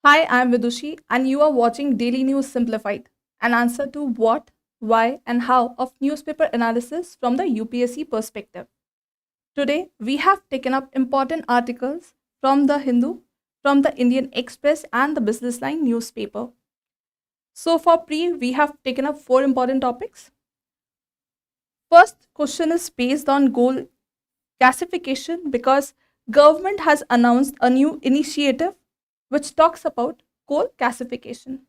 Hi, I'm Vidushi, and you are watching Daily News Simplified, an answer to what, why, and how of newspaper analysis from the UPSC perspective. Today, we have taken up important articles from the Hindu, from the Indian Express, and the Business Line newspaper. So, for pre, we have taken up four important topics. First question is based on goal gasification because government has announced a new initiative which talks about coal gasification.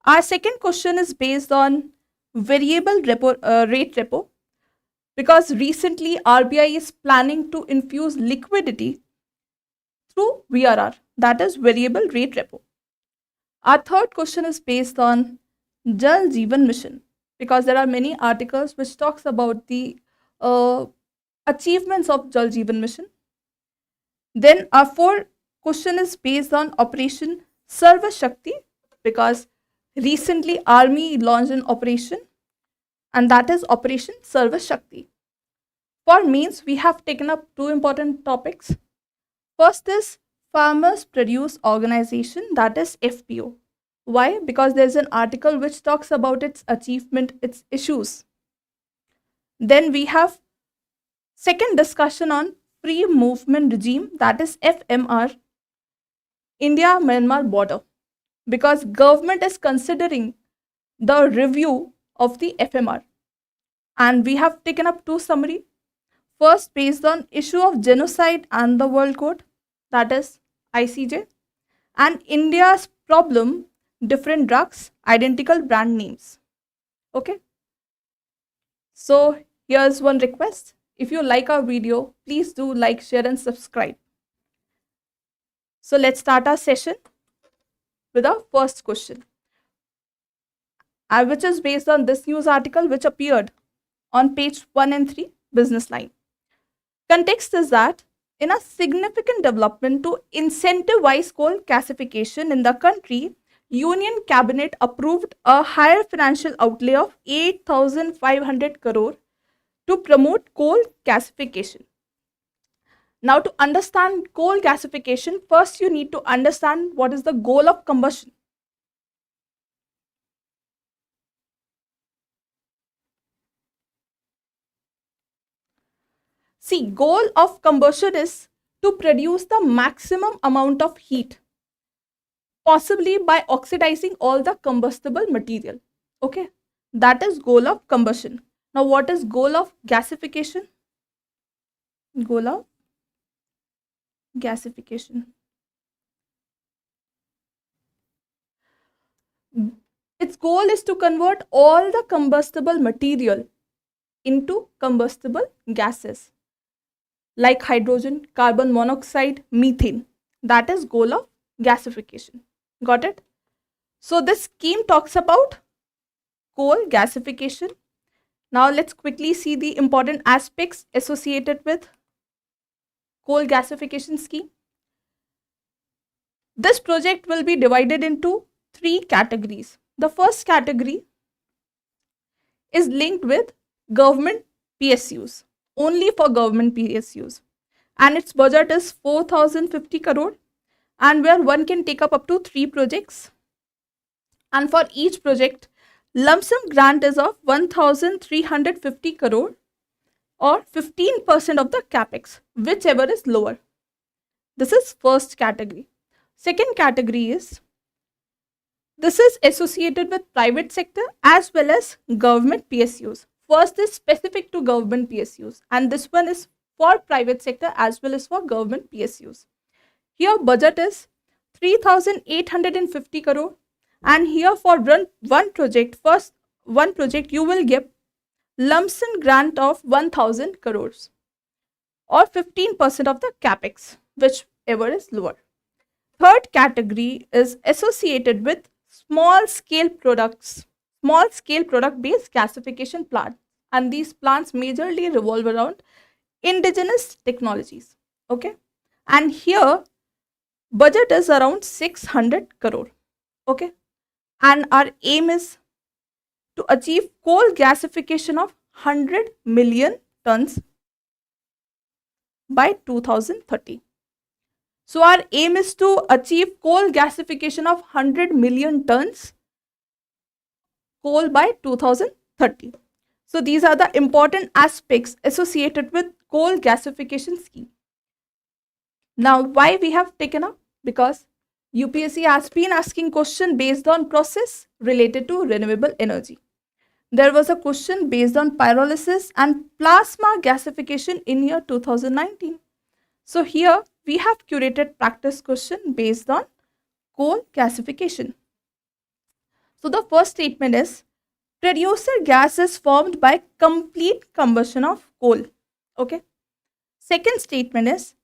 Our second question is based on variable rate repo because recently RBI is planning to infuse liquidity through VRR, that is variable rate repo. Our third question is based on Jal Jeevan Mission because there are many articles which talks about the uh, achievements of Jal Jeevan Mission. Then our fourth question is based on Operation Sarshakti because recently Army launched an operation and that is Operation Sarshakti. For means, we have taken up two important topics. First is Farmers Produce Organization, that is FPO. Why? Because there's an article which talks about its achievement, its issues. Then we have second discussion on Free Movement Regime, that is FMR, India-Myanmar border. Because government is considering the review of the FMR. And we have taken up two summary. First, based on issue of genocide and the World Code, that is ICJ, and India's problem, different drugs, identical brand names. Okay. So here's one request. If you like our video, please do like, share, and subscribe. So let's start our session with our first question, which is based on this news article which appeared on page 1 and 3, Business Line. Context is that in a significant development to incentivize coal gasification in the country, Union Cabinet approved a higher financial outlay of 8,500 crore to promote coal gasification. Now, to understand coal gasification, first you need to understand what is the goal of combustion. See, goal of combustion is to produce the maximum amount of heat, possibly by oxidizing all the combustible material. Okay, that is goal of combustion. Now, what is goal of gasification? Goal of gasification. Its goal is to convert all the combustible material into combustible gases like hydrogen, carbon monoxide, methane. That is goal of gasification. Got it? So this scheme talks about coal gasification. Now let's quickly see the important aspects associated with coal gasification scheme. This project will be divided into three categories. The first category is linked with government PSUs, only for government PSUs. And its budget is 4,050 crore and where one can take up to 3 projects. And for each project, lump sum grant is of 1,350 crore or 15% of the capex, whichever is lower. This is first category. Second category is, this is associated with private sector as well as government PSUs. First is specific to government PSUs and this one is for private sector as well as for government PSUs. Here budget is 3,850 crore and here for one project, first one project you will get lump sum grant of 1,000 crores or 15% of the capex, whichever is lower. Third category is associated with small scale product based gasification plant, and these plants majorly revolve around indigenous technologies. Okay, and here budget is around 600 crore. Okay, and our aim is to achieve coal gasification of 100 million tons by 2030. So our aim is to achieve coal gasification of 100 million tons coal by 2030. So these are the important aspects associated with coal gasification scheme. Now, why we have taken up? Because UPSC has been asking question based on process related to renewable energy. There was a question based on pyrolysis and plasma gasification in year 2019. So here we have curated practice question based on coal gasification. So the first statement is producer gas is formed by complete combustion of coal. Okay. Second statement is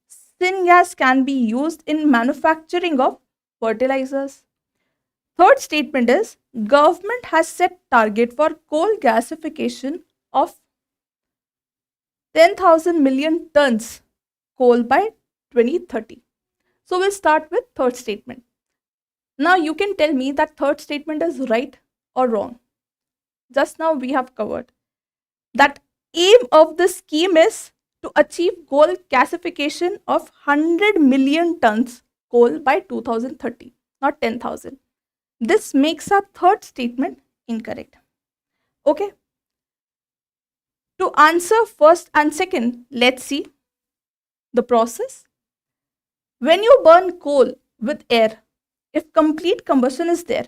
syngas can be used in manufacturing of fertilizers. Third statement is government has set target for coal gasification of 10,000 million tons coal by 2030. So we'll start with third statement. Now you can tell me that third statement is right or wrong. Just now we have covered that aim of the scheme is to achieve coal gasification of 100 million tons coal by 2030, not 10,000. This makes our third statement incorrect. Okay. To answer first and second, let's see the process. When you burn coal with air, if complete combustion is there,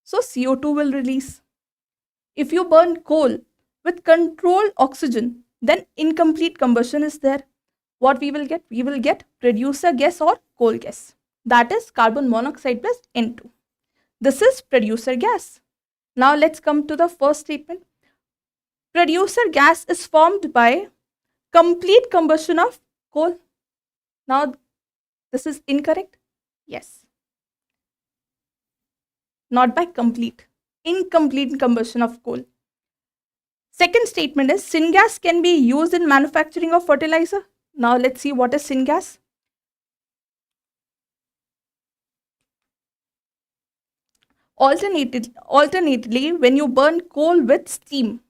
so CO2 will release. If you burn coal with controlled oxygen, then incomplete combustion is there. What we will get? We will get producer gas or coal gas. That is carbon monoxide plus N2. This is producer gas. Now let's come to the first statement. Producer gas is formed by complete combustion of coal. Now this is incorrect. Yes. Not by complete. Incomplete combustion of coal. Second statement is syngas can be used in manufacturing of fertilizer. Now let's see what is syngas. Alternately, when you burn coal with steam,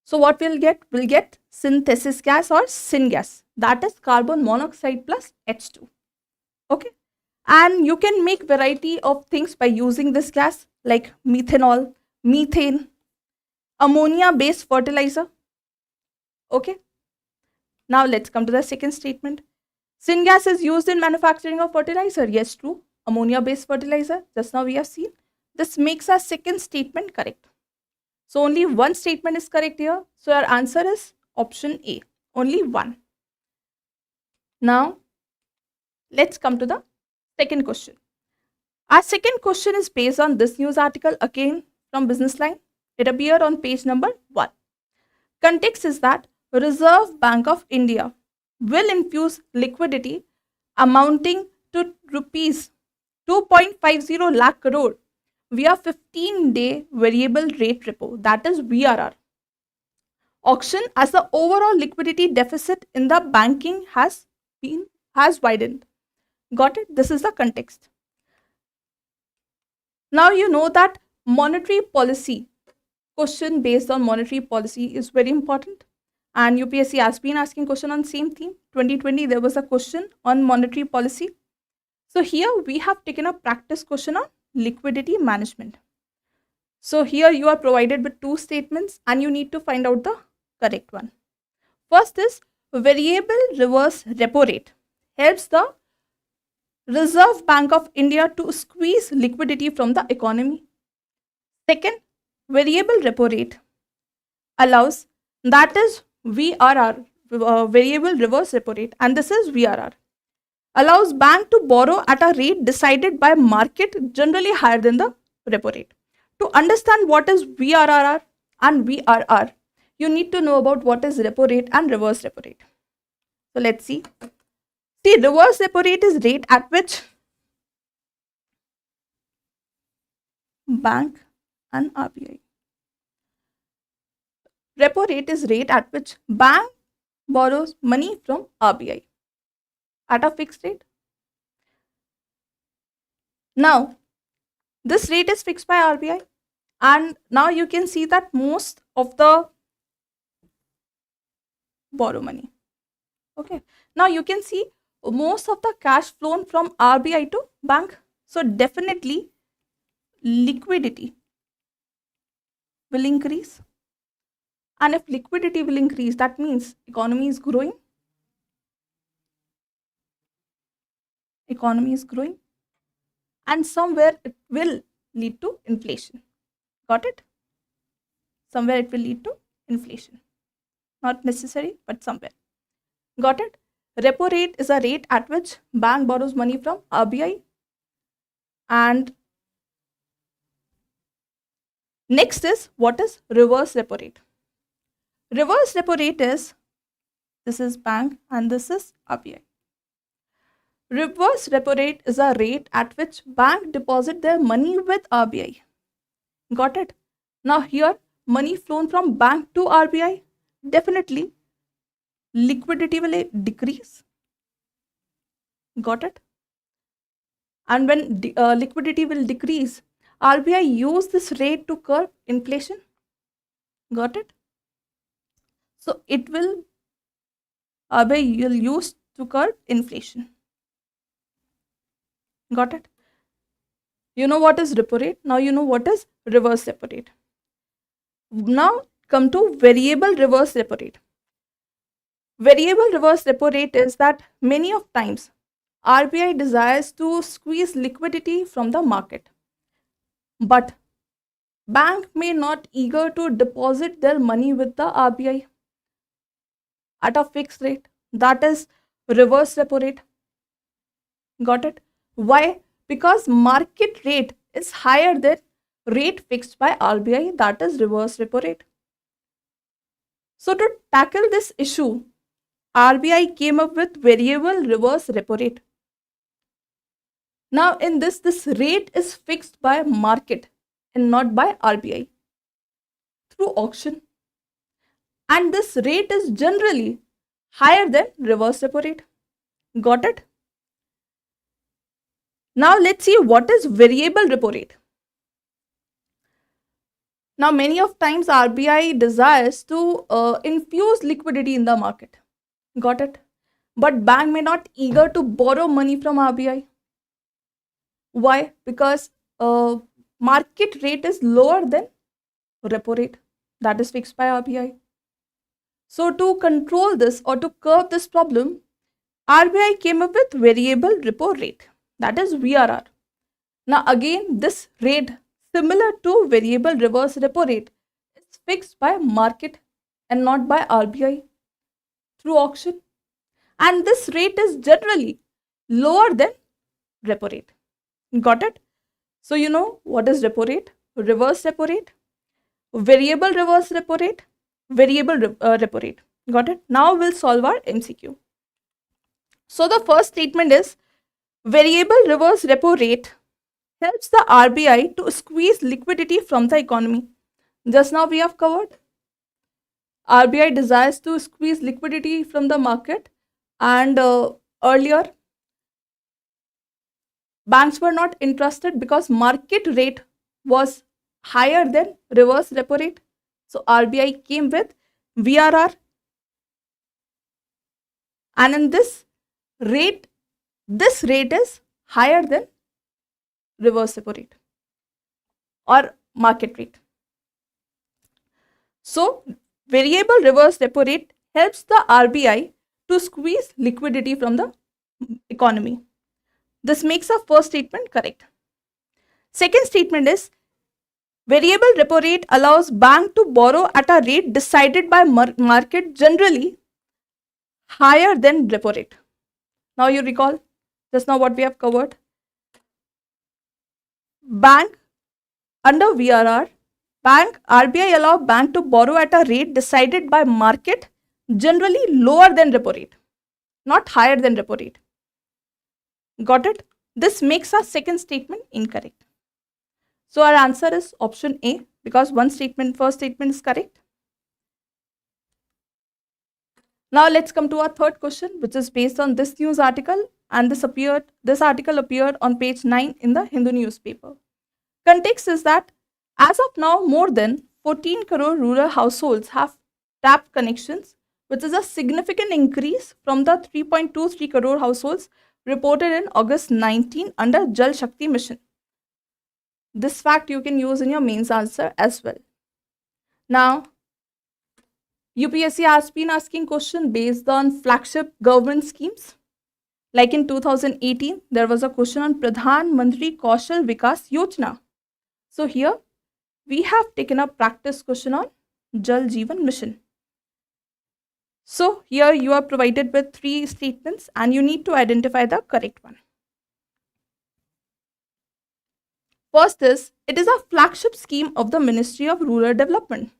so what we'll get? We'll get synthesis gas or syngas. That is carbon monoxide plus H2. Okay. And you can make variety of things by using this gas like methanol, methane, ammonia based fertilizer. Okay. Now let's come to the second statement. Syngas is used in manufacturing of fertilizer. Yes, true. Ammonia based fertilizer. Just now we have seen. This makes our second statement correct. So only one statement is correct here. So our answer is option A. Only one. Now let's come to the second question. Our second question is based on this news article again from Business Line. It appeared on page number 1. Context is that Reserve Bank of India will infuse liquidity amounting to rupees 2.50 lakh crore via 15-day variable rate repo, that is VRR auction, as the overall liquidity deficit in the banking has widened. Got it? This is the context. Now you know that monetary policy question based on monetary policy is very important, and UPSC has been asking question on same theme. 2020 there was a question on monetary policy. So here we have taken a practice question on liquidity management. So here you are provided with two statements and you need to find out the correct one. First is variable reverse repo rate helps the Reserve Bank of India to squeeze liquidity from the economy. Second, variable repo rate allows, that is VRR, variable reverse repo rate, and this is VRR, allows bank to borrow at a rate decided by market generally higher than the repo rate. To understand what is VRR and VRR, you need to know about what is repo rate and reverse repo rate. So let's see. See, reverse repo rate is rate at which bank and RBI. Repo rate is rate at which bank borrows money from RBI at a fixed rate. Now, this rate is fixed by RBI, and now you can see that most of the borrow money. Okay. Now you can see most of the cash flown from RBI to bank. So definitely liquidity will increase. And if liquidity will increase, that means economy is growing. Economy is growing. And somewhere it will lead to inflation. Got it? Somewhere it will lead to inflation. Not necessary, but somewhere. Got it? Repo rate is a rate at which bank borrows money from RBI. And next is, what is reverse repo rate? Reverse repo rate is, this is bank and this is RBI. Reverse repo rate is a rate at which bank deposit their money with RBI. Got it? Now here, money flown from bank to RBI, definitely liquidity will decrease. Got it? And when liquidity will decrease, RBI use this rate to curb inflation. Got it? So it will, RBI will use to curb inflation. Got it? You know what is repo rate. Now you know what is reverse repo rate. Now come to variable reverse repo rate. Variable reverse repo rate is that many of times RBI desires to squeeze liquidity from the market, but bank may not eager to deposit their money with the RBI at a fixed rate. That is reverse repo rate. Got it? Why? Because market rate is higher than rate fixed by RBI, that is reverse repo rate. So to tackle this issue, RBI came up with variable reverse repo rate. Now in this rate is fixed by market and not by RBI through auction. And this rate is generally higher than reverse repo rate. Got it? Now let's see what is variable repo rate. Now many of times RBI desires to infuse liquidity in the market. Got it? But bank may not eager to borrow money from RBI. Why? Because market rate is lower than repo rate, that is fixed by RBI. So to control this or to curb this problem, RBI came up with variable repo rate, that is VRR. Now again, this rate, similar to variable reverse repo rate, is fixed by market and not by RBI through auction. And this rate is generally lower than repo rate. Got it? So you know what is repo rate, reverse repo rate, variable reverse repo rate, variable repo rate. Got it? Now we'll solve our MCQ. So the first statement is, variable reverse repo rate helps the RBI to squeeze liquidity from the economy. Just now we have covered. RBI desires to squeeze liquidity from the market, and earlier banks were not interested because market rate was higher than reverse repo rate. So RBI came with VRR, and in this rate is higher than reverse repo rate or market rate. So variable reverse repo rate helps the RBI to squeeze liquidity from the economy. This makes our first statement correct. Second statement is, variable repo rate allows bank to borrow at a rate decided by market, generally higher than repo rate. Now you recall just now what we have covered. Bank under VRR, RBI allow bank to borrow at a rate decided by market, generally lower than repo rate, not higher than repo rate. Got it? This makes our second statement incorrect. So our answer is option A, because first statement is correct. Now let's come to our third question, which is based on this news article, and this article appeared on page 9 in the Hindu newspaper. Context is that as of now, more than 14 crore rural households have tap connections which is a significant increase from the 3.23 crore households reported in August 19 under Jal Shakti mission. This fact you can use in your mains answer as well. Now, UPSC has been asking question based on flagship government schemes. Like in 2018, there was a question on Pradhan Mantri Kaushal Vikas Yojana. So here, we have taken a practice question on Jal Jeevan Mission. So here you are provided with 3 statements and you need to identify the correct one. First is, it is a flagship scheme of the Ministry of Rural Development.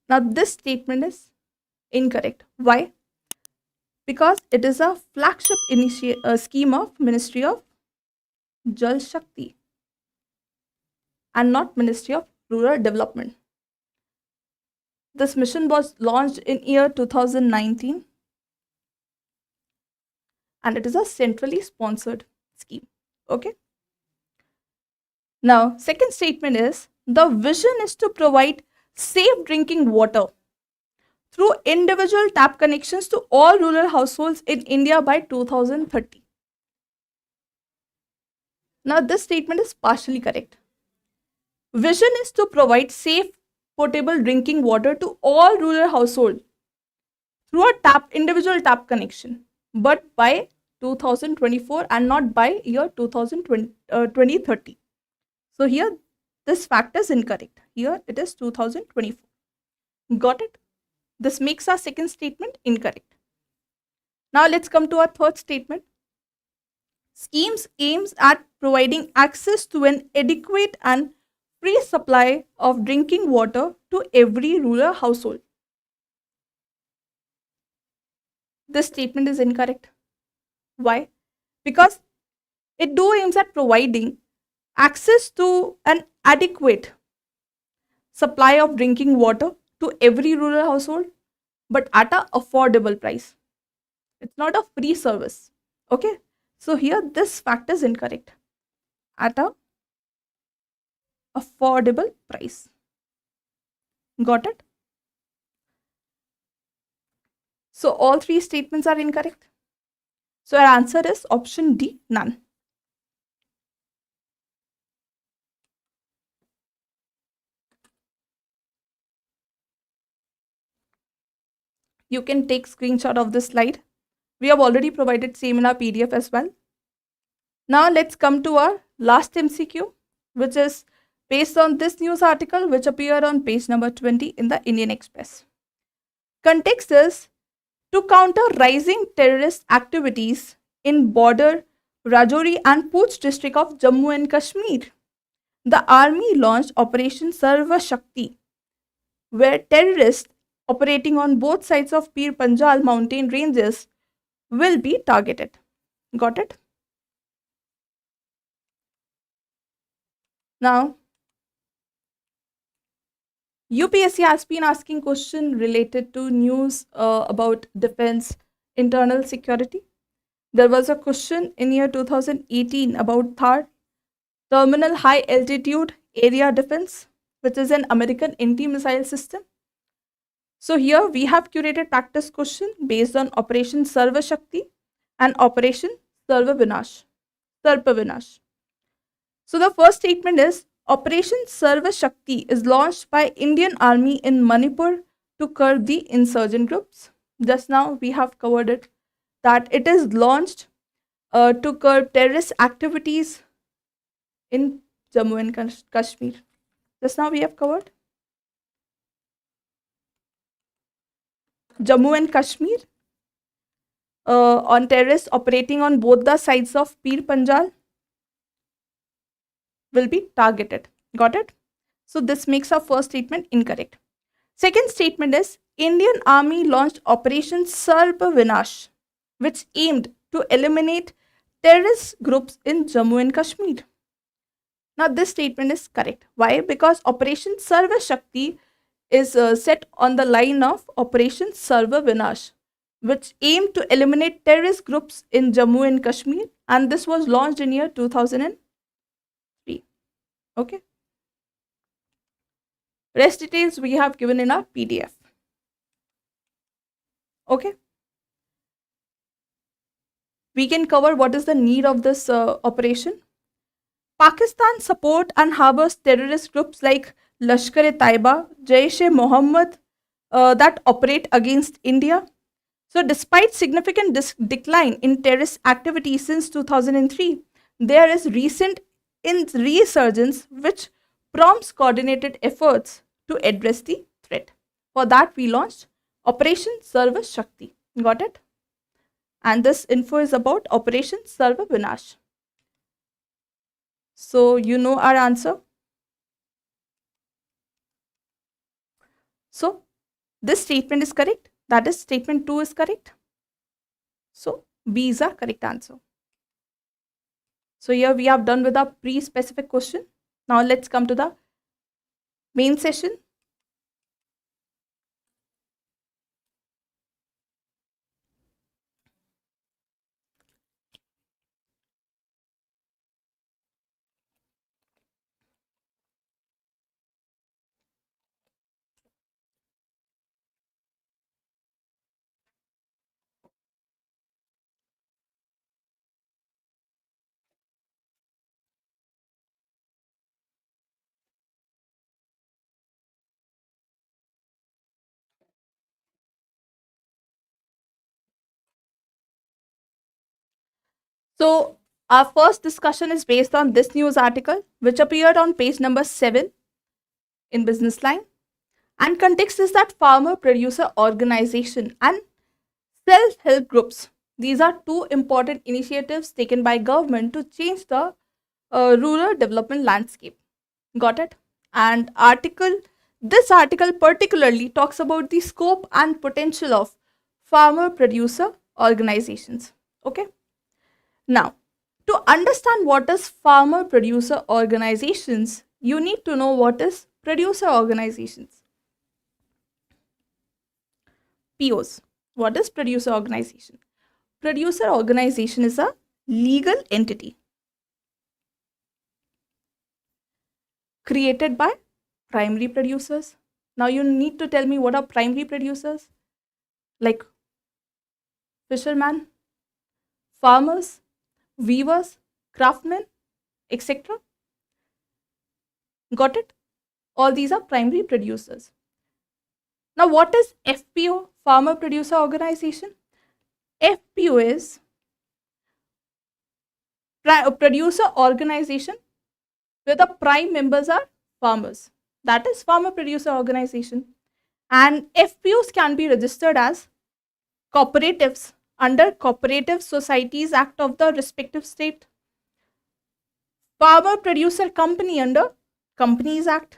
Now this statement is incorrect. Why? Because it is a flagship scheme of Ministry of Jal Shakti and not Ministry of Rural Development. This mission was launched in year 2019 and it is a centrally sponsored scheme. Okay. Now, second statement is, the vision is to provide safe drinking water through individual tap connections to all rural households in India by 2030. Now, this statement is partially correct. Vision is to provide safe, potable drinking water to all rural households through a individual tap connection, but by 2024 and not by year 2030. So here this fact is incorrect. Here it is 2024. Got it? This makes our second statement incorrect. Now let's come to our third statement. Schemes aims at providing access to an adequate and free supply of drinking water to every rural household. This statement is incorrect. Why? Because it do aims at providing access to an adequate supply of drinking water to every rural household, but at an affordable price. It's not a free service. Okay. So here this fact is incorrect. At a affordable price. Got it? So all 3 statements are incorrect. So our answer is option D, none. You can take screenshot of this slide. We have already provided same in our PDF as well. Now let's come to our last MCQ, which is based on this news article which appeared on page number 20 in the Indian Express. Context is, to counter rising terrorist activities in border Rajouri and Pooch district of Jammu and Kashmir, the army launched Operation Sarshakti, where terrorists operating on both sides of Pir Panjal mountain ranges will be targeted. Got it? Now, UPSC has been asking question related to news about defense, internal security. There was a question in year 2018 about THAAD, Terminal High Altitude Area Defense, which is an American anti-missile system. So here we have curated practice question based on Operation Sarvashakti and Operation Sarvavinash. So the first statement is, Operation Sarvashakti is launched by Indian Army in Manipur to curb the insurgent groups. Just now we have covered it, that it is launched to curb terrorist activities in Jammu and Kashmir. Just now we have covered Jammu and Kashmir on terrorists operating on both the sides of Pir Panjal will be targeted. Got it? So this makes our first statement incorrect. Second statement is, Indian Army launched Operation Sarvavinash, which aimed to eliminate terrorist groups in Jammu and Kashmir. Now this statement is correct. Why? Because Operation Sarvashakti is set on the line of Operation Sarvavinash, which aimed to eliminate terrorist groups in Jammu and Kashmir, and this was launched in year 2003. Okay. Rest details we have given in our PDF. Okay. We can cover what is the need of this operation. Pakistan support and harbors terrorist groups like Lashkar-e-Taiba, Jaish-e-Mohammed that operate against India. So, despite significant decline in terrorist activity since 2003, there is recent resurgence which prompts coordinated efforts to address the threat. For that, we launched Operation Sarshakti. Got it? And this info is about Operation Sarva Vinash. So, you know our answer. So, this statement is correct. That is, statement 2 is correct. So, B is our correct answer. So, here we have done with our pre-specific question. Now, let's come to the main session. So, our first discussion is based on this news article, which appeared on page number 7 in Business Line. And context is that farmer producer organization and self-help groups. These are two important initiatives taken by government to change the rural development landscape. Got it? And this article particularly talks about the scope and potential of farmer producer organizations. Okay. Now, to understand what is farmer producer organizations, you need to know what is producer organizations. POs. What is producer organization? Producer organization is a legal entity created by primary producers. Now you need to tell me what are primary producers? Like fishermen, farmers, weavers, craftsmen, etc. Got it? All these are primary producers. Now what is FPO, farmer producer organization? FPO is a producer organization where the prime members are farmers. That is farmer producer organization. And FPOs can be registered as cooperatives under Cooperative Societies Act of the respective state, farmer producer company under Companies Act,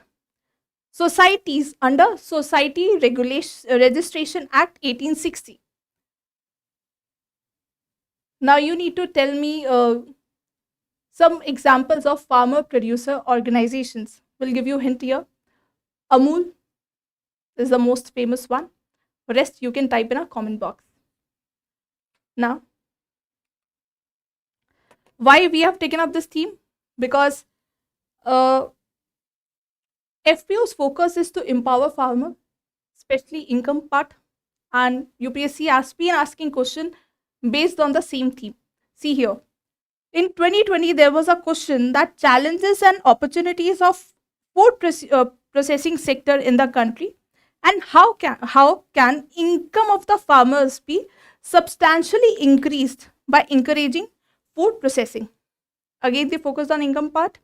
societies under Society Registration Act 1860. Now you need to tell me some examples of farmer producer organizations. We'll give you a hint here. Amul is the most famous one. Rest you can type in a comment box. Now, why we have taken up this theme? Because FPO's focus is to empower farmer, especially income part, and UPSC has been asking question based on the same theme. See here, in 2020 there was a question that challenges and opportunities of food processing sector in the country, and how can income of the farmers be substantially increased by encouraging food processing. Again, they focused on income part.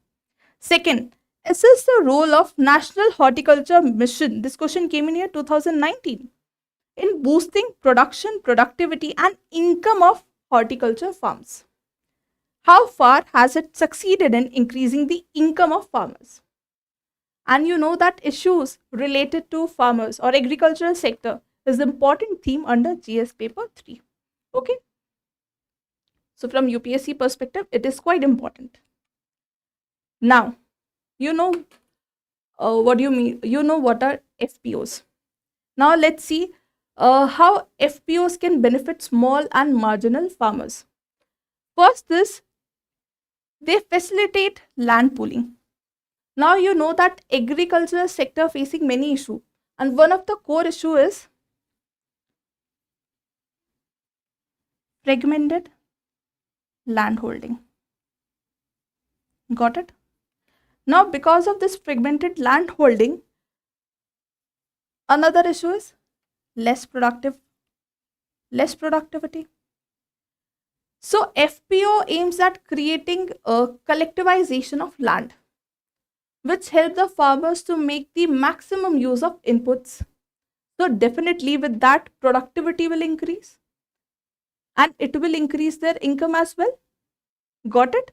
Second, assess the role of National Horticulture Mission. This question came in year 2019 in boosting production, productivity, and income of horticulture farms. How far has it succeeded in increasing the income of farmers? And you know that issues related to farmers or agricultural sector is the important theme under GS paper 3. Okay. So from UPSC perspective, it is quite important. Now, you know what do you mean? You know what are FPOs. Now let's see how FPOs can benefit small and marginal farmers. First is they facilitate land pooling. Now you know that agricultural sector facing many issues, and one of the core issue is fragmented land holding. Got it? Now, because of this fragmented land holding, another issue is less productivity. So FPO aims at creating a collectivization of land, which help the farmers to make the maximum use of inputs. So definitely with that, productivity will increase and it will increase their income as well. Got it?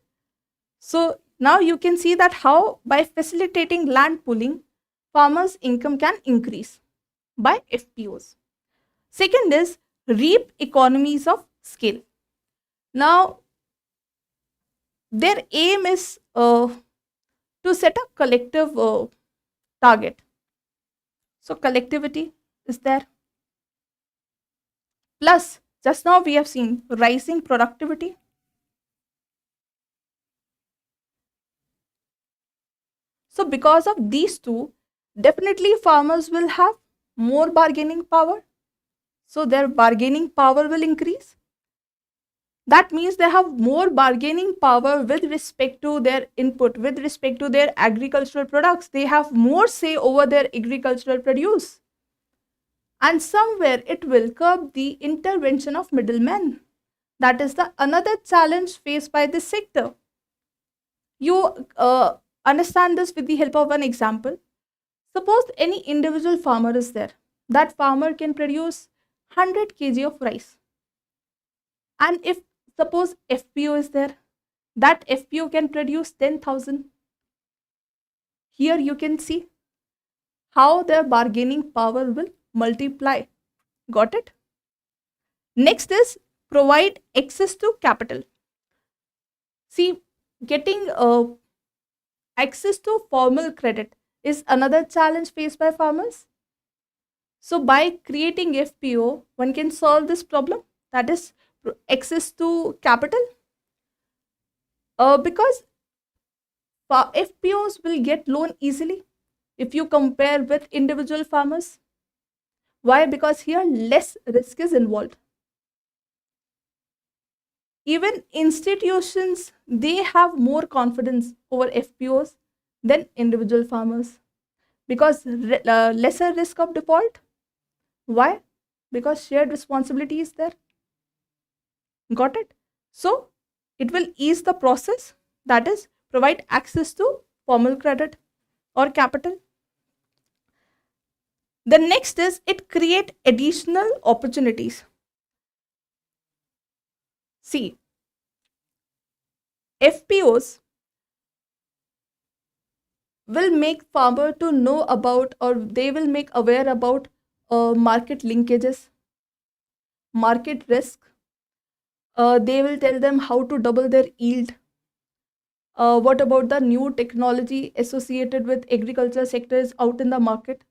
So now you can see that how by facilitating land pooling, farmers' income can increase by FPOs. Second is reap economies of scale. Now, their aim is to set a collective target. So, collectivity is there. Plus, just now we have seen rising productivity. So, because of these two, definitely farmers will have more bargaining power. So, their bargaining power will increase. That means they have more bargaining power with respect to their input, with respect to their agricultural products. They have more say over their agricultural produce. And somewhere it will curb the intervention of middlemen. That is the another challenge faced by this sector. You understand this with the help of an example. Suppose any individual farmer is there. That farmer can produce 100 kg of rice. And if suppose FPO is there, that FPO can produce 10,000. Here you can see how their bargaining power will multiply. Got it? Next is provide access to capital. See, getting access to formal credit is another challenge faced by farmers. So by creating FPO, one can solve this problem, that is access to capital. Because FPOs will get loan easily if you compare with individual farmers. Why? Because here less risk is involved. Even institutions, they have more confidence over FPOs than individual farmers because lesser risk of default. Why? Because shared responsibility is there. Got it? So it will ease the process, that is provide access to formal credit or capital. The next is it create additional opportunities. See, FPOs will make farmer to know about, or they will make aware about market linkages, market risk. They will tell them how to double their yield. What about the new technology associated with agriculture sectors out in the market?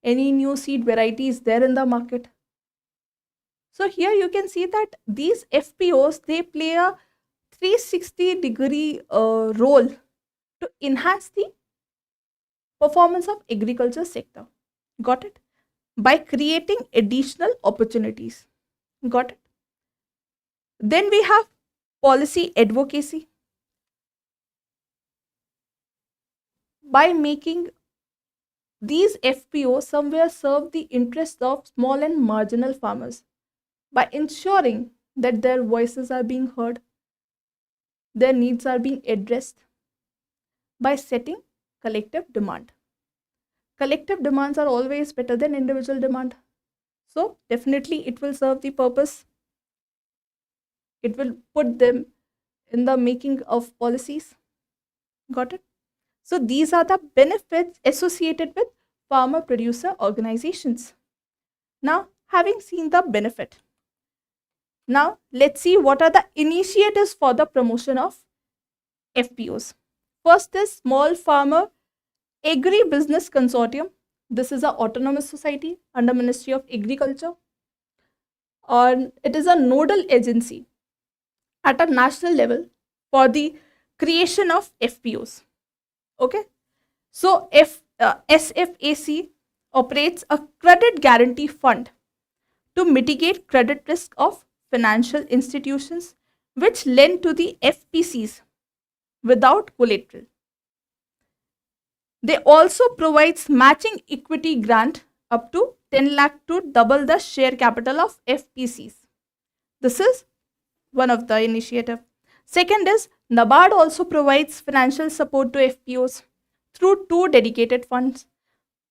Any new seed varieties there in the market? So here you can see that these FPOs, they play a 360-degree role to enhance the performance of agriculture sector. Got it? By creating additional opportunities. Got it? Then we have policy advocacy. By making these FPOs somewhere serve the interests of small and marginal farmers by ensuring that their voices are being heard, their needs are being addressed, by setting collective demand. Collective demands are always better than individual demand. So definitely it will serve the purpose. It will put them in the making of policies. Got it? So these are the benefits associated with farmer producer organizations. Now, having seen the benefit, now let's see what are the initiatives for the promotion of FPOs. First is Small Farmer Agri-Business Consortium. This is an autonomous society under Ministry of Agriculture. And it is a nodal agency at a national level for the creation of FPOs. Okay. So SFAC operates a credit guarantee fund to mitigate credit risk of financial institutions which lend to the FPCs without collateral. They also provides matching equity grant up to 10 lakh to double the share capital of FPCs. This is one of the initiative. Second is NABARD also provides financial support to FPOs through two dedicated funds.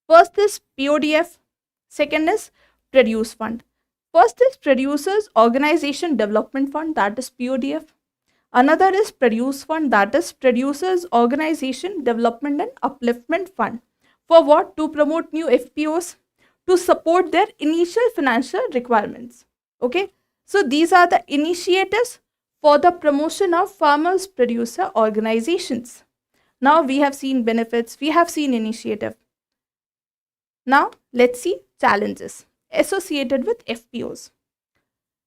First is PODF, second is Produce Fund. First is Producers Organization Development Fund, that is PODF. Another is Produce Fund, that is Producers Organization Development and Upliftment Fund. For what? To promote new FPOs, to support their initial financial requirements. Okay, so these are the initiatives for the promotion of farmers producer organizations. Now we have seen benefits, we have seen initiative. Now let's see challenges associated with FPOs.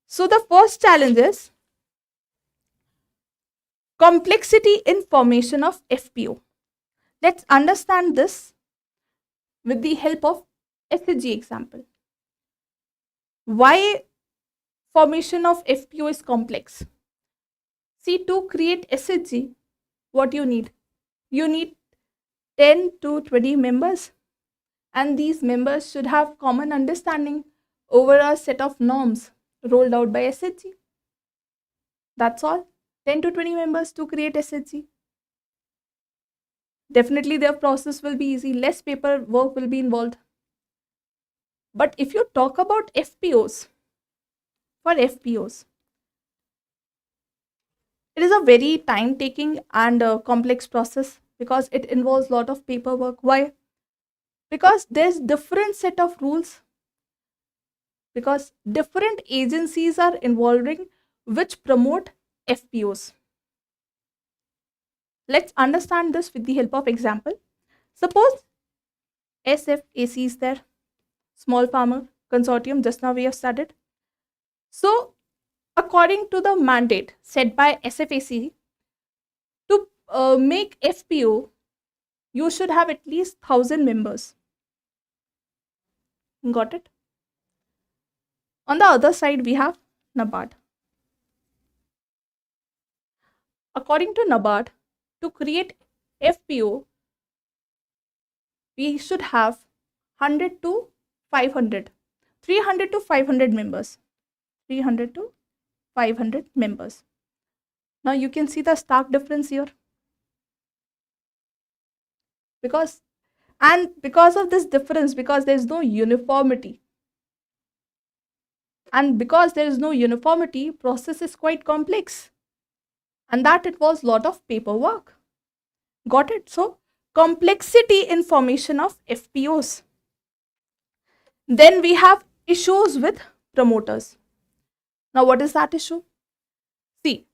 So the first challenge is complexity in formation of FPO. Let's understand this with the help of SHG example. Why formation of FPO is complex? See, to create SHG, what you need? You need 10 to 20 members, and these members should have common understanding over a set of norms rolled out by SHG. That's all. 10 to 20 members to create SHG. Definitely their process will be easy, less paperwork will be involved. But if you talk about FPOs, for FPOs, it is a very time taking and complex process because it involves a lot of paperwork. Why? Because there's different set of rules, because different agencies are involving which promote FPOs. Let's understand this with the help of example. Suppose SFAC is there, Small Farmer Consortium, just now we have studied. So according to the mandate set by SFAC, to make FPO, you should have at least 1,000 members. Got it? On the other side, we have NABARD. According to NABARD, to create FPO, we should have 100 to 500, 300 to 500 members. 300 to 500 members. Now you can see the stark difference here. Because of this difference, because there is no uniformity. And because there is no uniformity, process is quite complex. And that involves a lot of paperwork. Got it? So, complexity in formation of FPOs. Then we have issues with promoters. Now, what is that issue? See,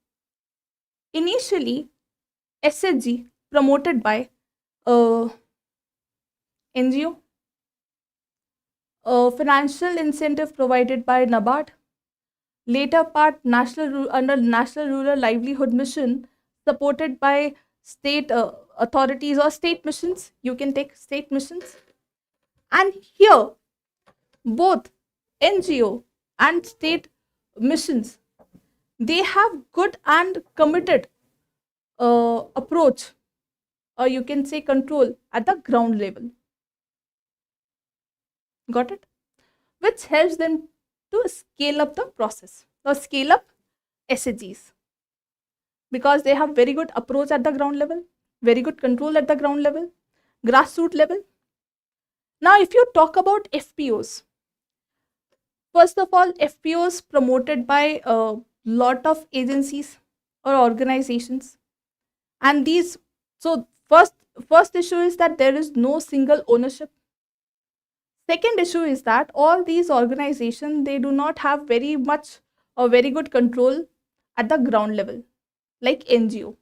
initially, SHG promoted by NGO, financial incentive provided by NABARD, later part under National Rural Livelihood Mission supported by state authorities or state missions. You can take state missions. And here, both NGO and state missions, they have good and committed approach, or you can say control at the ground level. Got it? Which helps them to scale up the process or scale up SHGs, because they have very good approach at the ground level, very good control at the ground level, grassroots level. Now, if you talk about FPOs, first of all, FPOs promoted by a lot of agencies or organizations, and these, so first issue is that there is no single ownership. Second issue is that all these organizations, they do not have very much or very good control at the ground level, like NGO,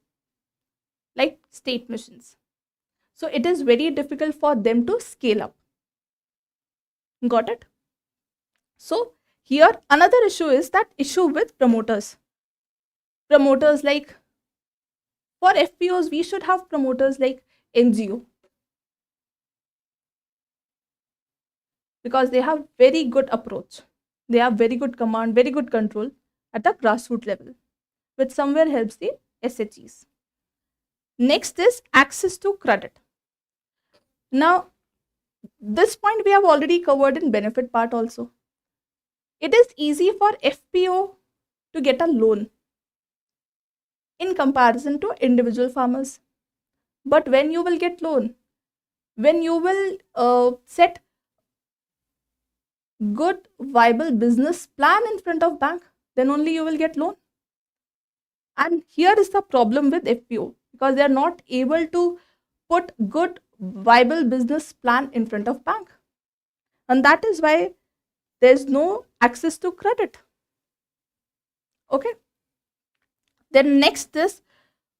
like state missions. So it is very difficult for them to scale up. Got it? So here another issue is that issue with promoters. Promoters, like for FPOs, we should have promoters like NGO, because they have very good approach, they have very good command, very good control at the grassroots level, which somewhere helps the SHEs. Next is access to credit. Now, this point we have already covered in benefit part also. It is easy for FPO to get a loan in comparison to individual farmers. But when you will get loan, when you will set good viable business plan in front of bank, then only you will get loan. And here is the problem with FPO, because they are not able to put good viable business plan in front of bank, and that is why there's no access to credit. Okay, then next is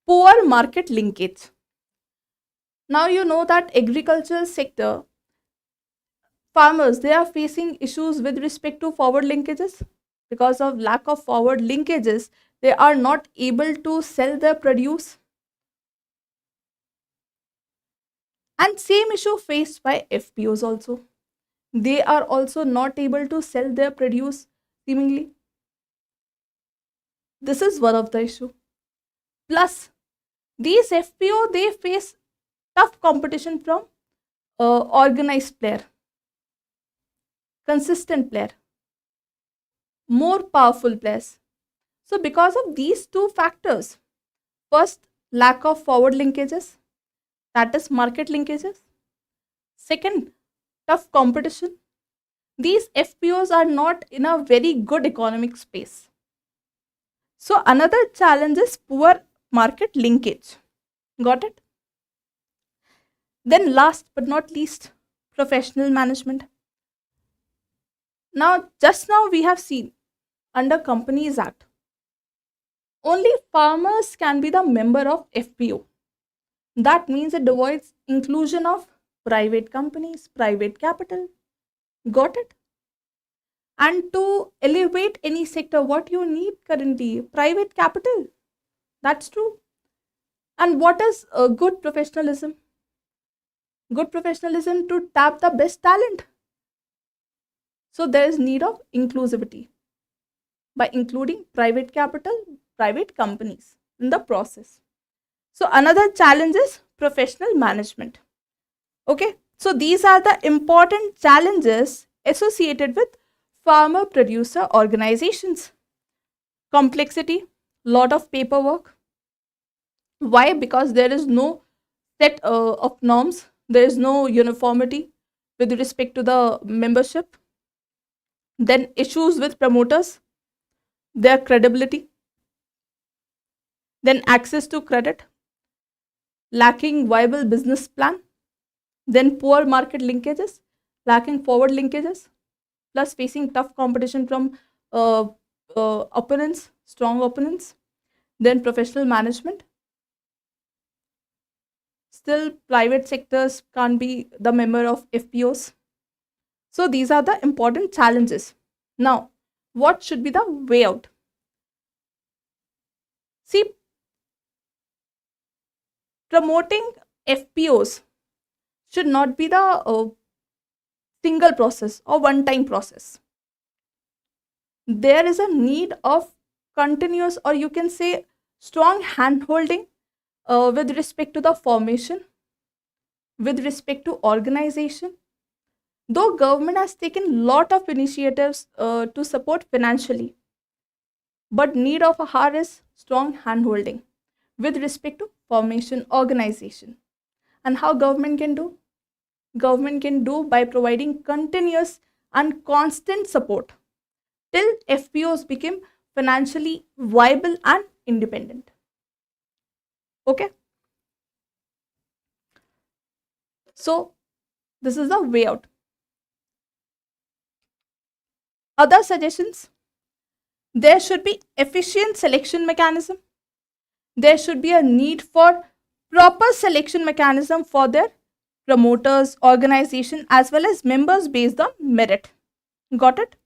poor market linkage. Now you know that agricultural sector farmers, they are facing issues with respect to forward linkages. Because of lack of forward linkages, they are not able to sell their produce. And same issue faced by FPOs also. They are also not able to sell their produce seemingly. This is one of the issue. Plus, these FPO, they face tough competition from organized player, consistent player, more powerful players. So because of these two factors, first, lack of forward linkages, that is market linkages. Second, tough competition. These FPOs are not in a very good economic space. So another challenge is poor market linkage. Got it? Then last but not least, professional management. Now, just now we have seen under Companies Act, only farmers can be the member of FPO. That means it avoids inclusion of private companies, private capital. Got it? And to elevate any sector, what you need currently? Private capital. That's true. And what is good professionalism? Good professionalism to tap the best talent. So there is need of inclusivity by including private capital, private companies in the process. So another challenge is professional management. Okay, so these are the important challenges associated with farmer producer organizations. Complexity, lot of paperwork. Why? Because there is no set of norms, there is no uniformity with respect to the membership. Then issues with promoters, their credibility. Then access to credit, lacking viable business plan. Then poor market linkages, lacking forward linkages, plus facing tough competition from opponents, strong opponents. Then professional management. Still, private sectors can't be the member of FPOs. So these are the important challenges. Now, what should be the way out? See, promoting FPOs should not be the single process or one-time process. There is a need of continuous, or you can say strong hand-holding with respect to the formation, with respect to organization. Though government has taken lot of initiatives to support financially, but need of a hour is strong hand-holding with respect to formation, organization. And how government can do? Government can do by providing continuous and constant support till FPOs become financially viable and independent. Okay? So, this is the way out. Other suggestions? There should be efficient selection mechanism. There should be a need for proper selection mechanism for their promoters, organization, as well as members based on merit. Got it?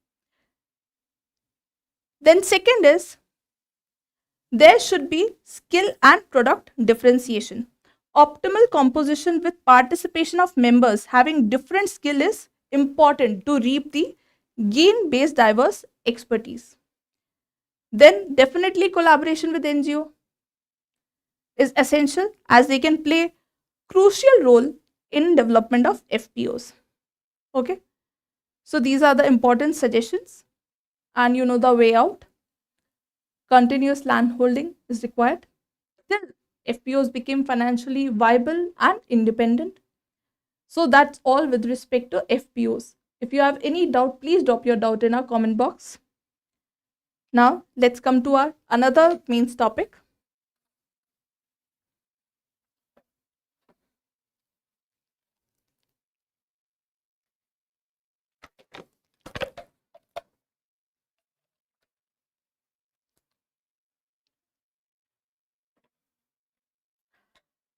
Then second is, there should be skill and product differentiation. Optimal composition with participation of members having different skill is important to reap the gain based diverse expertise. Then definitely collaboration with NGO is essential as they can play crucial role in development of FPOs. Okay, so these are the important suggestions, and you know the way out. Continuous land holding is required. Then FPOs became financially viable and independent. So that's all with respect to FPOs. If you have any doubt, please drop your doubt in our comment box. Now let's come to our another main topic.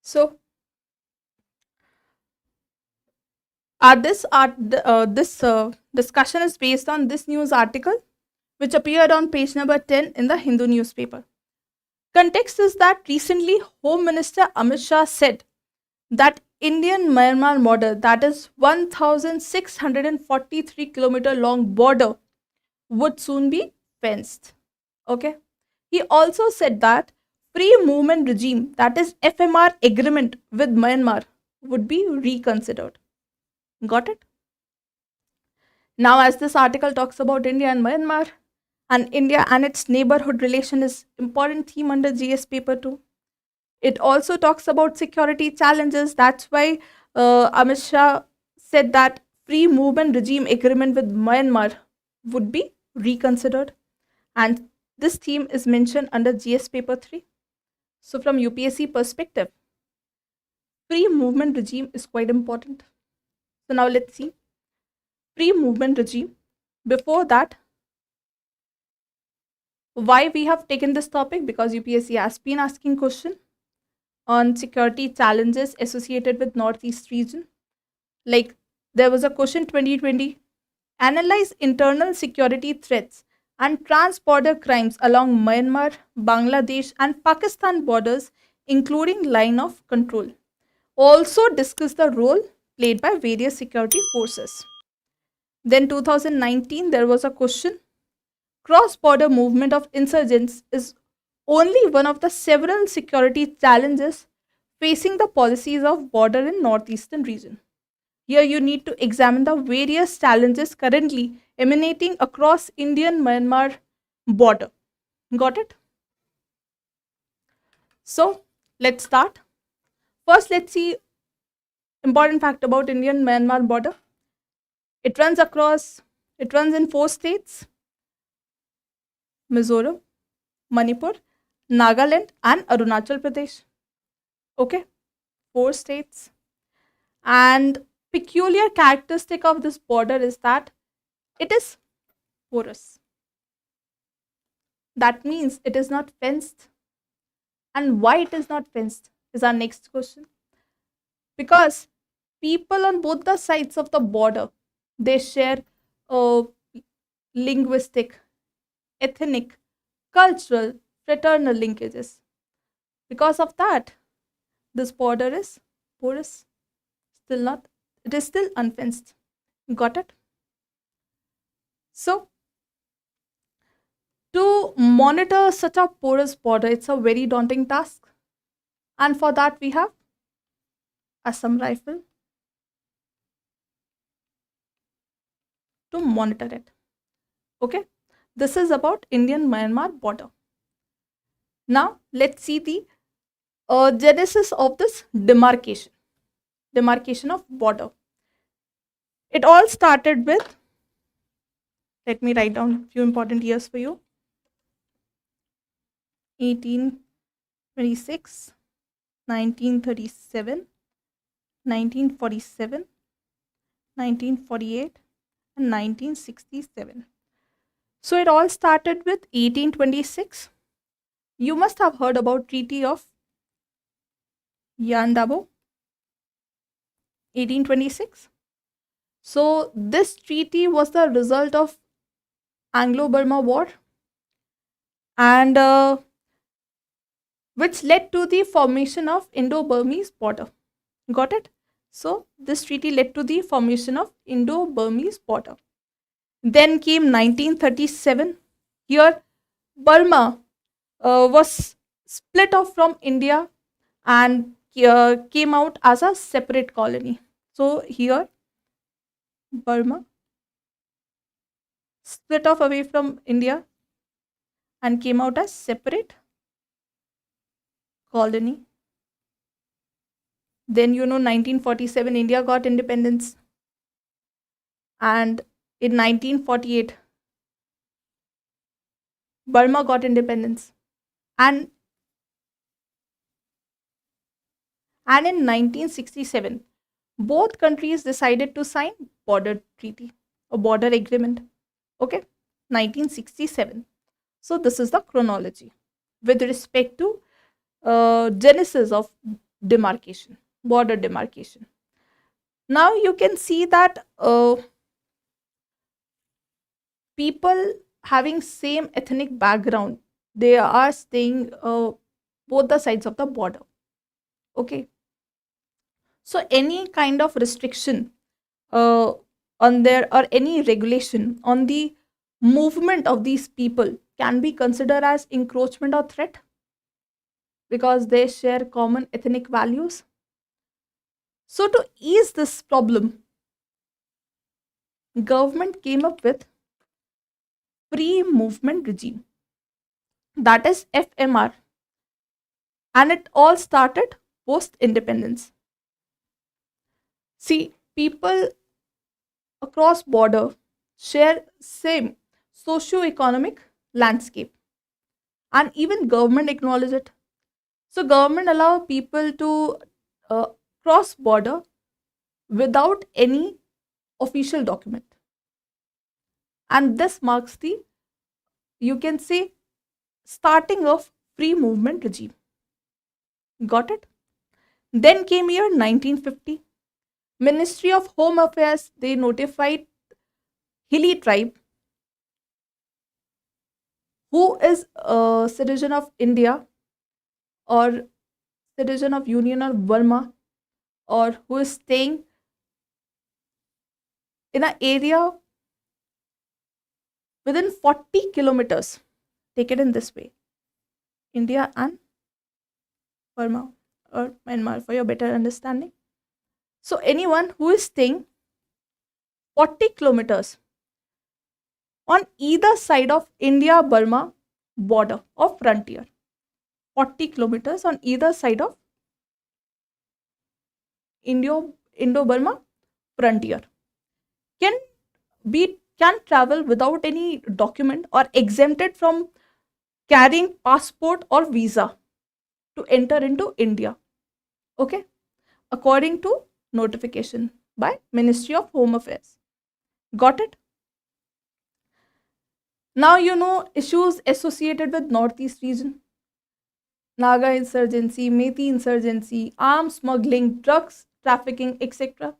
So this discussion is based on this news article which appeared on page number 10 in the Hindu newspaper. Context is that recently Home Minister Amit Shah said that Indian Myanmar border, that is 1643 kilometer long border, would soon be fenced. Okay. He also said that free movement regime, that is FMR agreement with Myanmar, would be reconsidered. Got it? Now, as this article talks about India and Myanmar, and India and its neighborhood relation is important theme under GS paper 2. It also talks about security challenges. That's why Amit Shah said that free movement regime agreement with Myanmar would be reconsidered. And this theme is mentioned under GS paper 3. So from UPSC perspective, free movement regime is quite important. So now let's see. Free movement regime. Before that, why we have taken this topic? Because UPSC has been asking question on security challenges associated with Northeast region. Like there was a question 2020, analyze internal security threats and trans-border crimes along Myanmar, Bangladesh and Pakistan borders, including line of control. Also discuss the role played by various security forces. Then 2019, there was a question, cross-border movement of insurgents is only one of the several security challenges facing the policies of border in northeastern region. Here you need to examine the various challenges currently emanating across Indian-Myanmar border. Got it? So let's start. First, let's see important fact about Indian-Myanmar border. It runs in 4 states: Mizoram, Manipur, Nagaland and Arunachal Pradesh. Okay, 4 states. And peculiar characteristic of this border is that it is porous. That means it is not fenced. And why it is not fenced is our next question. Because people on both the sides of the border, they share linguistic, ethnic, cultural, fraternal linkages. Because of that, this border is porous. It is still unfenced. Got it? So, to monitor such a porous border, it's a very daunting task. And for that, we have Assam rifle to monitor it. Okay, this is about Indian-Myanmar border. Now, let's see the genesis of this demarcation of border. It all started with, let me write down a few important years for you. 1826, 1937, 1947, 1948 and 1967. So it all started with 1826. You must have heard about Treaty of Yandabo, 1826. So this treaty was the result of Anglo-Burma War, and which led to the formation of Indo-Burmese border. Got it? So this treaty led to the formation of Indo-Burmese border. Then came 1937. Here Burma was split off from India and came out as a separate colony. So here, Burma split off away from India and came out as separate colony. Then 1947 India got independence, and in 1948 Burma got independence, and in 1967 both countries decided to sign border treaty or border agreement. Okay, 1967. So this is the chronology with respect to genesis of demarcation, border demarcation. Now you can see that people having same ethnic background, they are staying both the sides of the border. Okay, so any kind of restriction uh, on there, or any regulation on the movement of these people, can be considered as encroachment or threat because they share common ethnic values. So to ease this problem, government came up with free movement regime, that is FMR, and it all started post independence. See, people across border share same socio-economic landscape, and even government acknowledge it. So government allow people to uh, cross border without any official document, and this marks the, you can say, starting of free movement regime. Got it? Then came year 1950. Ministry of Home Affairs, they notified Hilly tribe who is a citizen of India or citizen of Union or Burma, or who is staying in an area within 40 kilometers. Take it in this way: India and Burma or Myanmar, for your better understanding. So anyone who is staying 40 kilometers on either side of India Burma border or frontier, 40 kilometers on either side of Indo Burma frontier, can can travel without any document or exempted from carrying passport or visa to enter into India. Okay, according to notification by Ministry of Home Affairs. Got it? Now issues associated with Northeast region: Naga insurgency, Methi insurgency, arms smuggling, drugs trafficking, etc.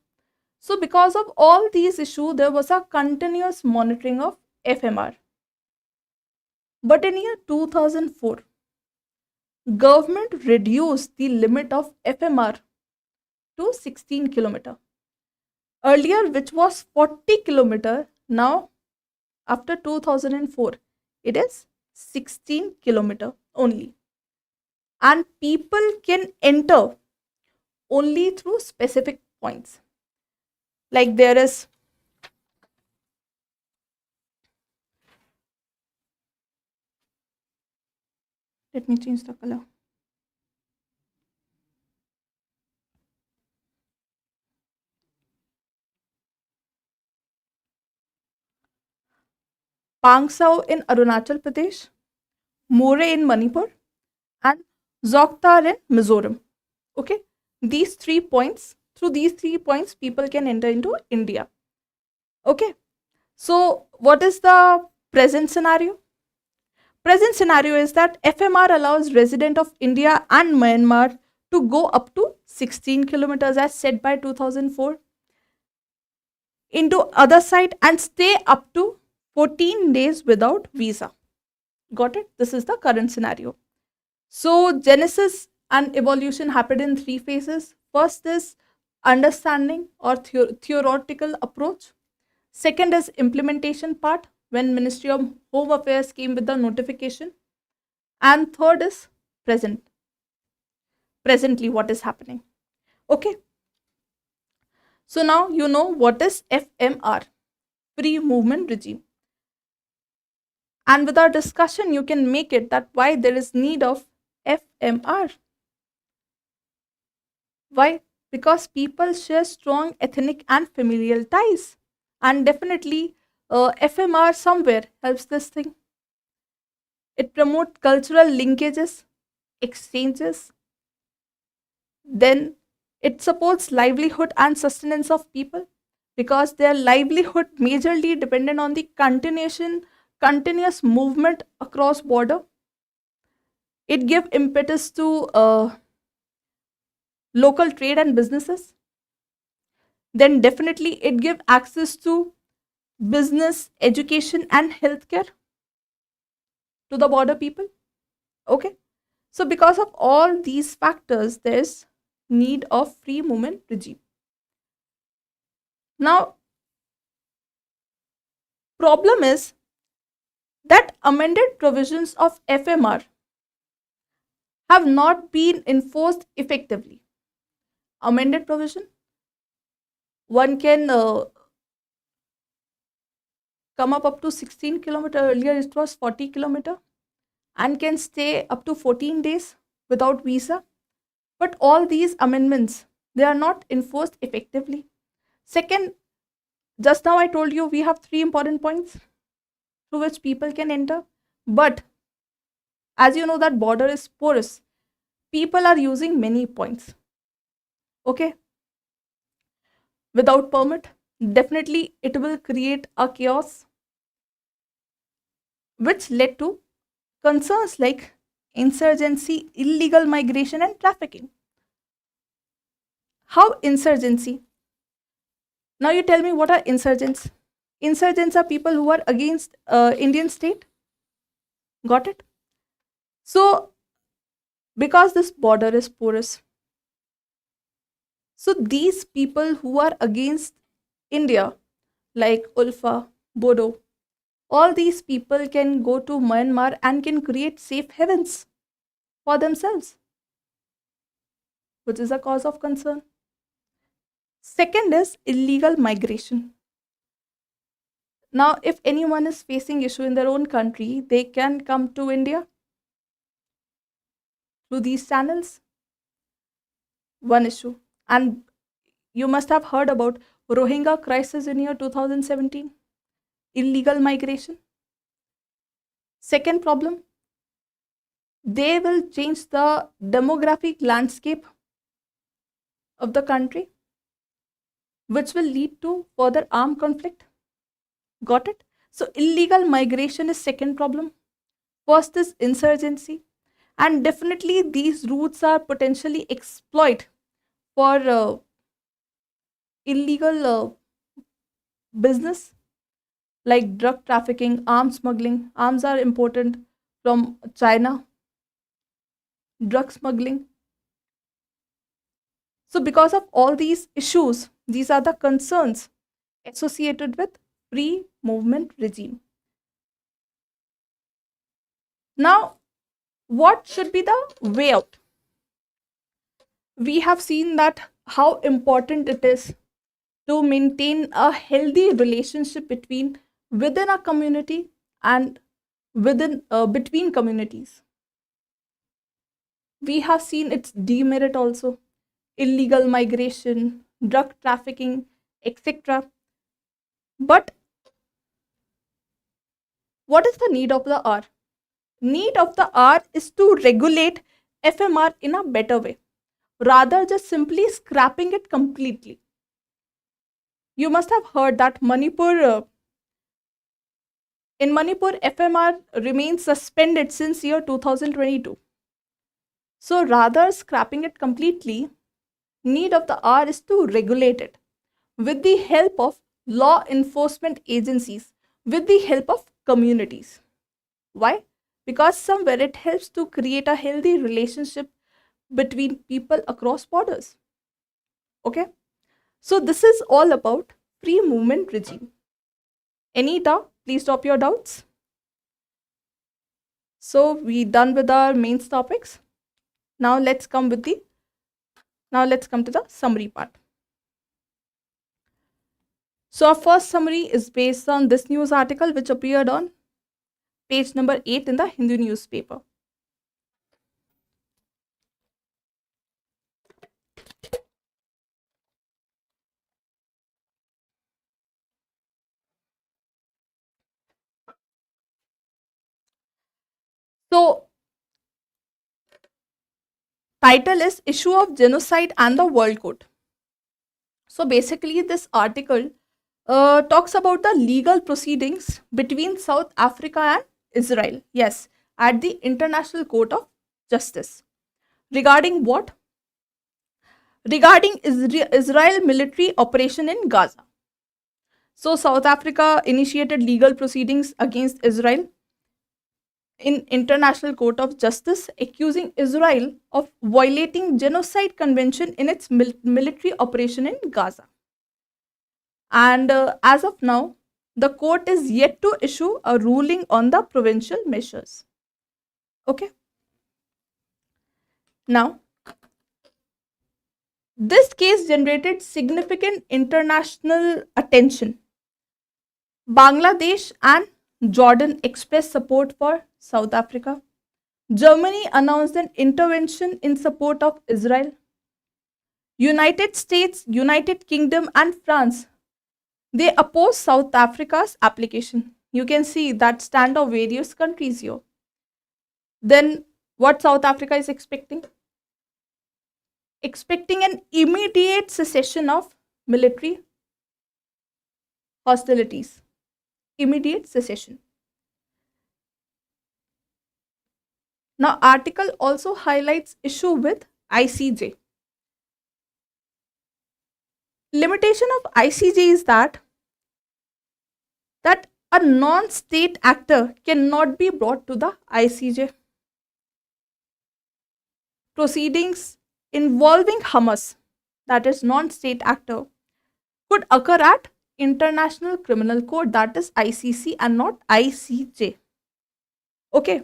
So because of all these issues, there was a continuous monitoring of FMR. But in year 2004, government reduced the limit of FMR to 16 kilometer. Earlier, which was 40 kilometer, now after 2004, it is 16 kilometer only. And people can enter only through specific points. Like there is, let me change the color. Pangsao in Arunachal Pradesh, More in Manipur, and Zoktar in Mizoram. Okay, these 3 points, through these 3 points, people can enter into India. Okay, so what is the present scenario? Present scenario is that FMR allows resident of India and Myanmar to go up to 16 kilometers as said by 2004 into other side and stay up to 14 days without visa. Got it? This is the current scenario. So genesis and evolution happened in 3 phases. First is understanding or theoretical approach. Second is implementation part. when Ministry of Home Affairs came with the notification. And third is presently what is happening. Okay, so now you know what is FMR, free movement regime. And with our discussion, you can make it that why there is need of FMR. Why? Because people share strong ethnic and familial ties. And definitely, FMR somewhere helps this thing. It promotes cultural linkages, exchanges. Then it supports livelihood and sustenance of people because their livelihood majorly dependent on the continuous movement across border. It gives impetus to local trade and businesses. Then definitely it gives access to business, education and healthcare to the border people. Okay, so because of all these factors, there's need of free movement regime. Now, problem is that amended provisions of FMR have not been enforced effectively. Amended provision, one can come up to 16 kilometer. Earlier it was 40 kilometer, and can stay up to 14 days without visa. But all these amendments, they are not enforced effectively. Second, just now I told you we have three important points through which people can enter. But as you know that border is porous, people are using many points. Okay, without permit, definitely it will create a chaos, which led to concerns like insurgency, illegal migration, and trafficking. How insurgency? Now you tell me, what are insurgents? Insurgents are people who are against Indian state. Got it? So because this border is porous, so these people who are against India, like Ulfa, Bodo, all these people can go to Myanmar and can create safe havens for themselves, which is a cause of concern. Second is illegal migration. Now, if anyone is facing issue in their own country, they can come to India through these channels. One issue. And you must have heard about Rohingya crisis in year 2017, illegal migration. Second problem, they will change the demographic landscape of the country, which will lead to further armed conflict. Got it? So illegal migration is second problem. First is insurgency, and definitely these routes are potentially exploited for illegal business like drug trafficking, arms smuggling. Arms are important from China, drug smuggling. So because of all these issues, these are the concerns associated with free movement regime. Now, what should be the way out? We have seen that how important it is to maintain a healthy relationship within a community and within between communities. We have seen its demerit also, illegal migration, drug trafficking, etc. But what is the need of the hour? Need of the hour is to regulate FMR in a better way, rather just simply scrapping it completely. You must have heard that in Manipur, FMR remains suspended since year 2022. So rather scrapping it completely, need of the hour is to regulate it with the help of law enforcement agencies, with the help of communities. Why? Because somewhere it helps to create a healthy relationship between people across borders. Okay? So this is all about free movement regime. Any doubt? Please drop your doubts. So we done with our main topics. Now let's come to the summary part. So our first summary is based on this news article which appeared on page number 8 in the Hindu newspaper. So title is Issue of Genocide and the World Court. So basically this article talks about the legal proceedings between South Africa and Israel. Yes, at the International Court of Justice. Regarding what? Regarding Israel military operation in Gaza. So South Africa initiated legal proceedings against Israel in International Court of Justice, accusing Israel of violating genocide convention in its military operation in Gaza. And as of now, the court is yet to issue a ruling on the provincial measures. Okay. Now, this case generated significant international attention. Bangladesh and Jordan expressed support for South Africa. Germany announced an intervention in support of Israel. United States, United Kingdom, and France, they oppose South Africa's application. You can see that stand of various countries here. Then what South Africa is expecting? Expecting an immediate cessation of military hostilities. Immediate cessation. Now, article also highlights issue with ICJ. Limitation of ICJ is that a non-state actor cannot be brought to the ICJ. Proceedings involving Hamas, that is non-state actor, could occur at International Criminal Court, that is ICC, and not ICJ. Okay.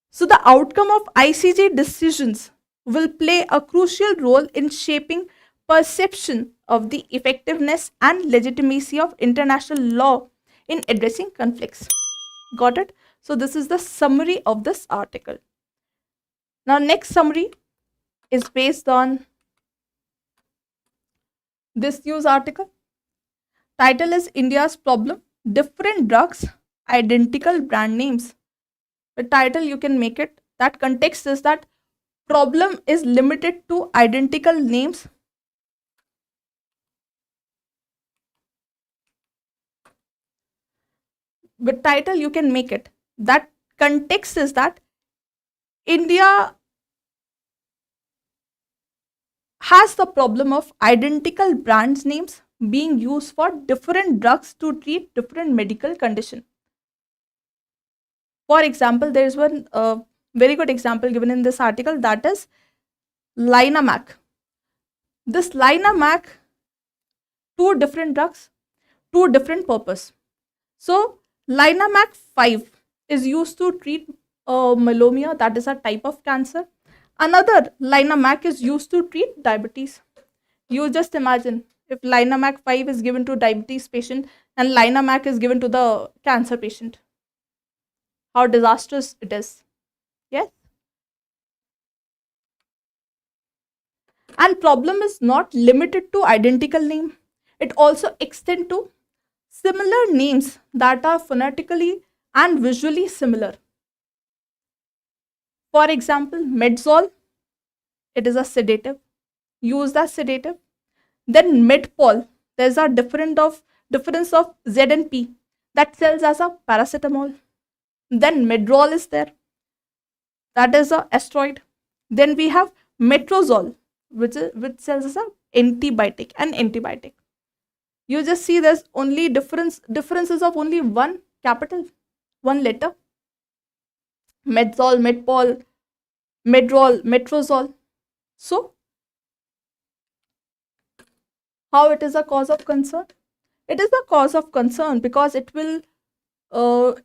So the outcome of ICJ decisions will play a crucial role in shaping perception of the effectiveness and legitimacy of international law in addressing conflicts. Got it? So this is the summary of this article. Now next summary is based on this news article. Title is India's Problem, Different Drugs, Identical Brand Names. The title you can make it. That context is that problem is limited to identical names. With title you can make it. That context is that India has the problem of identical brands names being used for different drugs to treat different medical condition. For example, there is one very good example given in this article, that is Linamac. This Linamac, two different drugs, two different purpose. So Linamac 5 is used to treat melanoma, that is a type of cancer. Another Linamac is used to treat diabetes. You just imagine if Linamac 5 is given to diabetes patient and Linamac is given to the cancer patient. How disastrous it is. Yes. And problem is not limited to identical name. It also extends to similar names that are phonetically and visually similar. For example, Medzol, it is a sedative, used as sedative. Then Medpol, there is a difference of Z and P that sells as a paracetamol. Then Medrol is there, that is a asteroid. Then we have Metrozole, which sells as a antibiotic. You just see there's only differences of only one capital, one letter. Medzol, Medpol, Medrol, Metrozole. So how it is a cause of concern? It is a cause of concern because it will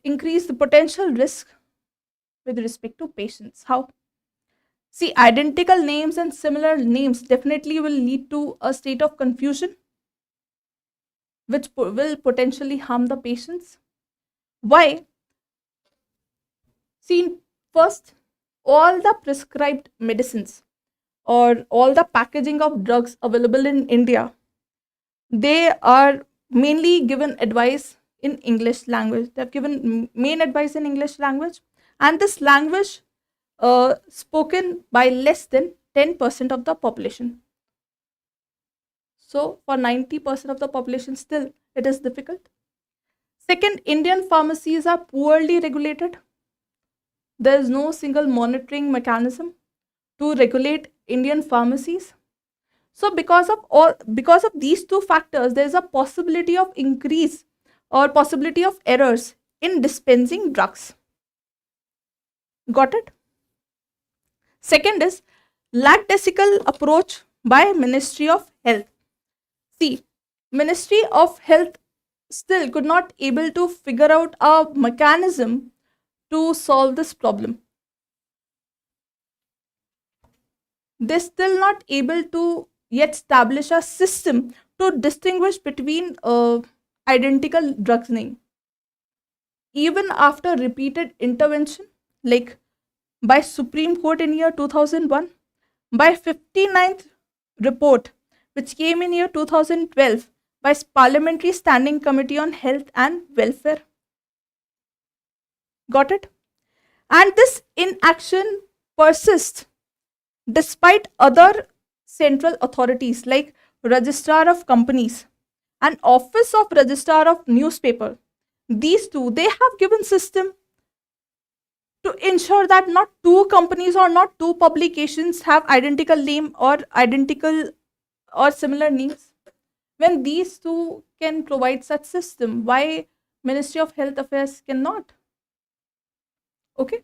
increase the potential risk with respect to patients. How? See, identical names and similar names definitely will lead to a state of confusion, which will potentially harm the patients. Why? See, first, all the prescribed medicines or all the packaging of drugs available in India, they are mainly given advice in English language. They have given main advice in English language, and this language spoken by less than 10% of the population. So for 90% of the population, still it is difficult. Second, Indian pharmacies are poorly regulated. There is no single monitoring mechanism to regulate Indian pharmacies. So because of these two factors, there is a possibility of increase or possibility of errors in dispensing drugs. Got it? Second is lackadaisical approach by Ministry of Health. See, Ministry of Health still could not able to figure out a mechanism to solve this problem. They still not able to yet establish a system to distinguish between identical drugs name. Even after repeated intervention, like by Supreme Court in year 2001, by 59th report, which came in year 2012 by Parliamentary Standing Committee on Health and Welfare. Got it? And this inaction persists despite other central authorities like Registrar of Companies and Office of Registrar of Newspaper. These two, they have given system to ensure that not two companies or not two publications have identical name or identical or similar names. When these two can provide such system, why Ministry of Health Affairs cannot? Okay.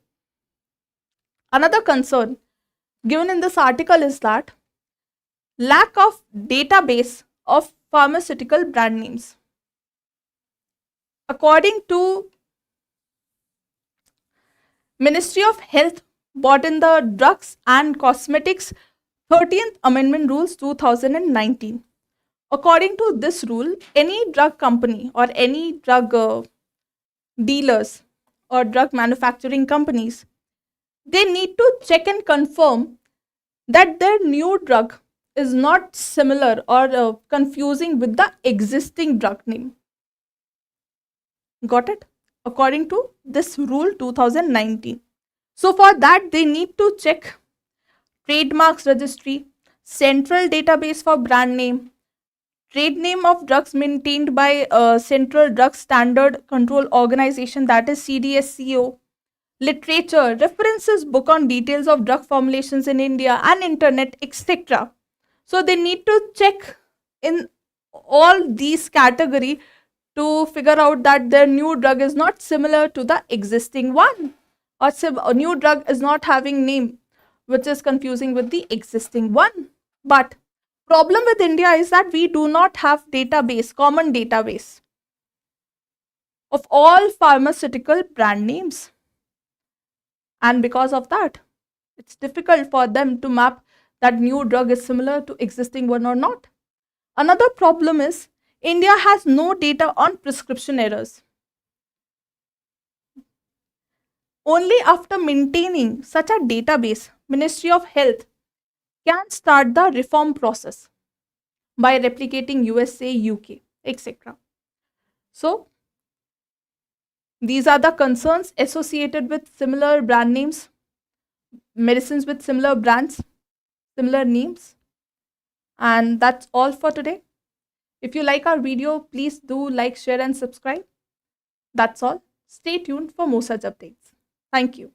Another concern given in this article is that lack of database of pharmaceutical brand names. According to Ministry of Health brought in the Drugs and Cosmetics 13th Amendment Rules 2019. According to this rule, any drug company or any drug dealers or drug manufacturing companies, they need to check and confirm that their new drug is not similar or confusing with the existing drug name. Got it? According to this rule 2019. So for that, they need to check trademarks registry, central database for brand name, trade name of drugs maintained by Central Drug Standard Control Organization, that is CDSCO, literature, references book on details of drug formulations in India and internet, etc. So they need to check in all these category to figure out that their new drug is not similar to the existing one, or a new drug is not having name which is confusing with the existing one. But problem with India is that we do not have common database of all pharmaceutical brand names. And because of that, it's difficult for them to map that new drug is similar to existing one or not. Another problem is India has no data on prescription errors. Only after maintaining such a database, Ministry of Health can start the reform process by replicating USA, UK, etc. So, these are the concerns associated with similar brand names, medicines with similar brands, similar names. And that's all for today. If you like our video, please do like, share and subscribe. That's all. Stay tuned for more such updates. Thank you.